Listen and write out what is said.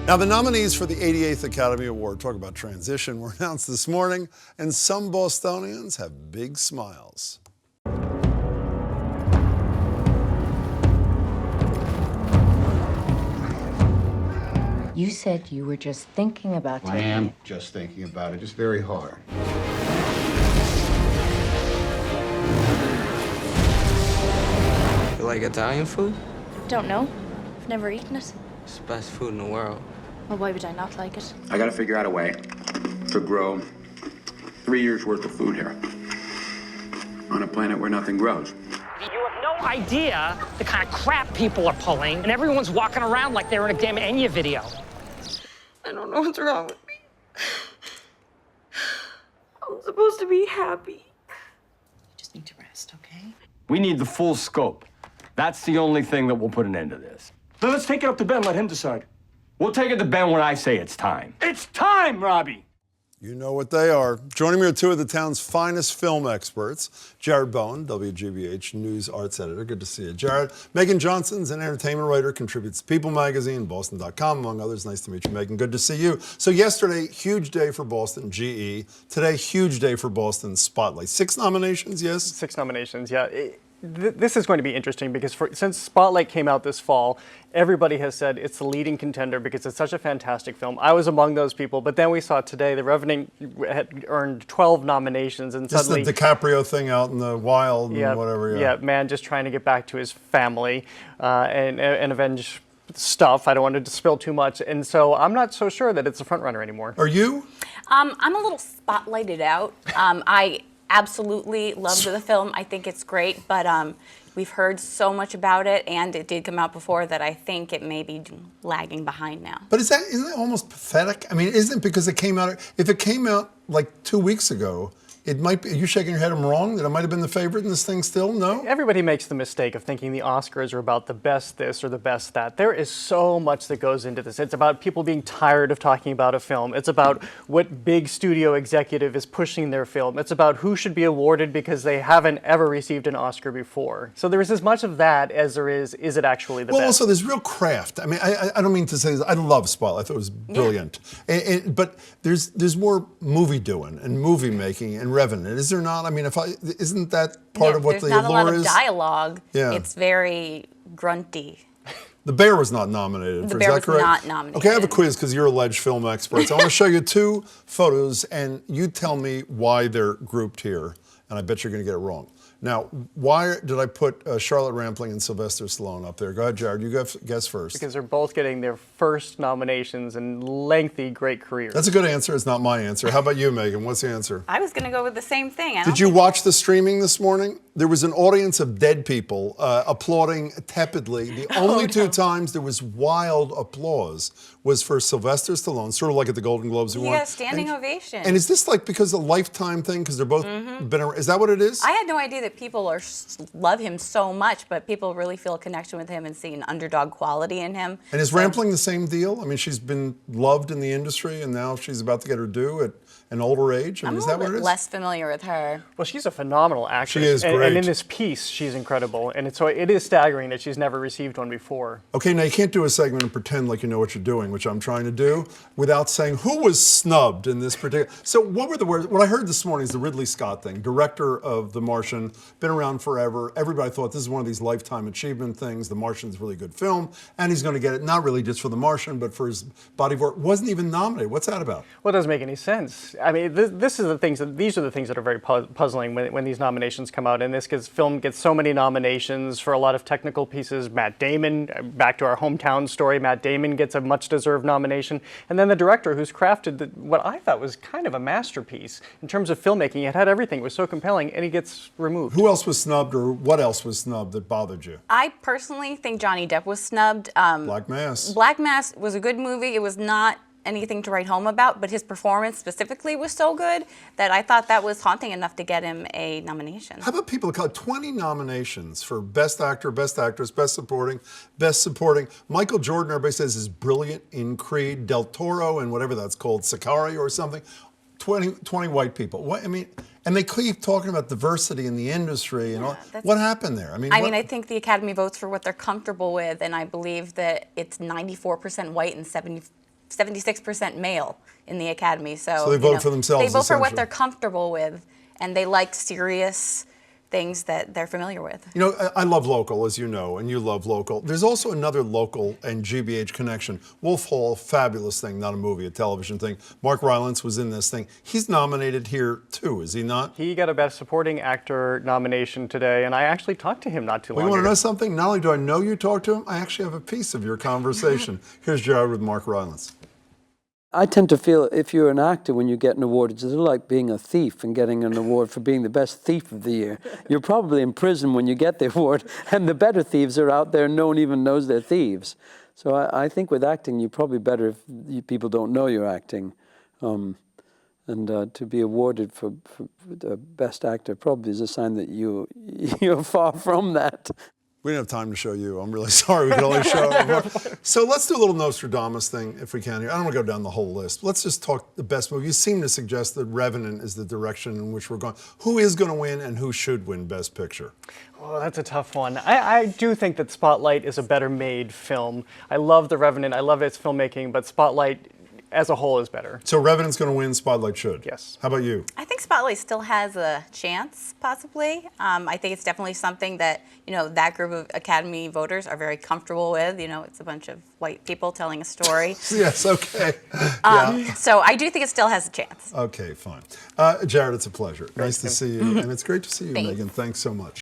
Now, the nominees for the 88th Academy Award, talk about transition, were announced this morning, and some Bostonians have big smiles. You said you were just thinking about it. I am just thinking about it, just very hard. You like Italian food? Don't know. I've never eaten it. It's the best food in the world. Well, why would I not like it? I gotta figure out a way to grow 3 years worth of food here on a planet where nothing grows. You have no idea the kind of crap people are pulling, and everyone's walking around like they're in a damn Enya video. I don't know what's wrong with me. I'm supposed to be happy. You just need to rest, okay? We need the full scope. That's the only thing that will put an end to this. So let's take it up to Ben, let him decide. We'll take it to Ben when I say it's time. It's time, Robbie! You know what they are. Joining me are two of the town's finest film experts. Jared Bowen, WGBH News Arts Editor. Good to see you, Jared. Megan Johnson's an entertainment writer, contributes to People Magazine, Boston.com, among others. Nice to meet you, Megan. Good to see you. So yesterday, huge day for Boston, GE. Today, huge day for Boston, Spotlight. 6 nominations, yes? 6 nominations, yeah. This is going to be interesting because since Spotlight came out this fall, everybody has said it's the leading contender because it's such a fantastic film. I was among those people, but then we saw today The Revenant had earned 12 nominations, and Just suddenly the DiCaprio thing out in the wild and whatever. Yeah, man just trying to get back to his family and avenge stuff. I don't want to spill too much, and so I'm not so sure that it's a front runner anymore. Are you? I'm a little spotlighted out. I absolutely loved the film. I think it's great, but we've heard so much about it, and it did come out before, that I think it may be lagging behind now. But isn't that almost pathetic? I mean, isn't it because it came out, if it came out like 2 weeks ago, it might be, are you shaking your head I'm wrong, that it might have been the favorite in this thing still? No? Everybody makes the mistake of thinking the Oscars are about the best this or the best that. There is so much that goes into this. It's about people being tired of talking about a film. It's about what big studio executive is pushing their film. It's about who should be awarded because they haven't ever received an Oscar before. So there is as much of that as there is it actually the best? Well, also there's real craft. I mean, I don't mean to say this, I love Spotlight, I thought it was brilliant. Yeah. But there's more movie doing and movie making and Revenant, is there not? I mean, isn't that part of what the allure is? There's not a lot of dialogue. Yeah. It's very grunty. The Bear was not nominated. The Bear was not nominated. Okay, I have a quiz because you're alleged film experts. I want to show you 2 photos, and you tell me why they're grouped here, and I bet you're going to get it wrong. Now, why did I put Charlotte Rampling and Sylvester Stallone up there? Go ahead, Jared. You guess first. Because they're both getting their first nominations in lengthy, great careers. That's a good answer. It's not my answer. How about you, Megan? What's the answer? I was going to go with the same thing. Did you watch the streaming this morning? There was an audience of dead people applauding tepidly. The only 2 times there was wild applause was for Sylvester Stallone, sort of like at the Golden Globes. Yeah, standing ovation. And is this like because a Lifetime thing? Because they're both been around. Is that what it is? I had no idea that people love him so much, but people really feel a connection with him and see an underdog quality in him. And is Rampling the same deal? I mean, she's been loved in the industry, and now she's about to get her due at an older age. I mean, is that what it is? Less familiar with her. Well, she's a phenomenal actress. She is great. And in this piece, she's incredible. And so it is staggering that she's never received one before. Okay, now you can't do a segment and pretend like you know what you're doing, which I'm trying to do, without saying who was snubbed in this particular. So what were the words? What I heard this morning is the Ridley Scott thing, director of The Martian, been around forever. Everybody thought this is one of these lifetime achievement things. The Martian's a really good film, and he's going to get it not really just for The Martian, but for his body of work. Wasn't even nominated. What's that about? Well, it doesn't make any sense. I mean, these are the things that are very puzzling when these nominations come out. And this film gets so many nominations for a lot of technical pieces. Matt Damon, back to our hometown story, Matt Damon gets a much-deserved nomination. And then the director, who's crafted what I thought was kind of a masterpiece in terms of filmmaking. It had everything. It was so compelling, and he gets removed. Who else was snubbed, or what else was snubbed that bothered you? I personally think Johnny Depp was snubbed. Black Mass. Black Mass was a good movie. It was not anything to write home about, but his performance specifically was so good that I thought that was haunting enough to get him a nomination. How about people call 20 nominations for Best Actor, Best Actress, Best Supporting. Michael Jordan, everybody says, is brilliant in Creed. Del Toro and whatever that's called, Sicario or something. 20 white people. What, I mean, and they keep talking about diversity in the industry and all. What happened there? I think the Academy votes for what they're comfortable with, and I believe that it's 94% white and 74% 76% male in the Academy. So they vote for themselves, They vote for what essentially. they're comfortable with, and they like serious things that they're familiar with. You know, I love local, as you know, and you love local. There's also another local and GBH connection. Wolf Hall, fabulous thing, not a movie, a television thing. Mark Rylance was in this thing. He's nominated here too, is he not? He got a Best Supporting Actor nomination today, and I actually talked to him not too Well, long you want to ago. know something? Not only do I know you talked to him, I actually have a piece of your conversation. Here's Jared with Mark Rylance. I tend to feel if you're an actor, when you get an award, it's a little like being a thief and getting an award for being the best thief of the year. You're probably in prison when you get the award, and the better thieves are out there and no one even knows they're thieves. So I think with acting, you're probably better if people don't know you're acting. And to be awarded for the best actor probably is a sign that you're far from that. We didn't have time to show you. I'm really sorry. We could only show Mark. So let's do a little Nostradamus thing if we can here. I don't want to go down the whole list. Let's just talk the best movie. You seem to suggest that Revenant is the direction in which we're going. Who is going to win and who should win Best Picture? Oh, that's a tough one. I do think that Spotlight is a better made film. I love The Revenant. I love its filmmaking, but Spotlight as a whole is better. So Revenant's going to win, Spotlight should. Yes. How about you? I think Spotlight still has a chance, possibly. I think it's definitely something that, that group of Academy voters are very comfortable with. It's a bunch of white people telling a story. Yes, okay. So I do think it still has a chance. Okay, fine. Jared, it's a pleasure. Nice to see you, and it's great to see you, Thanks. Megan. Thanks so much.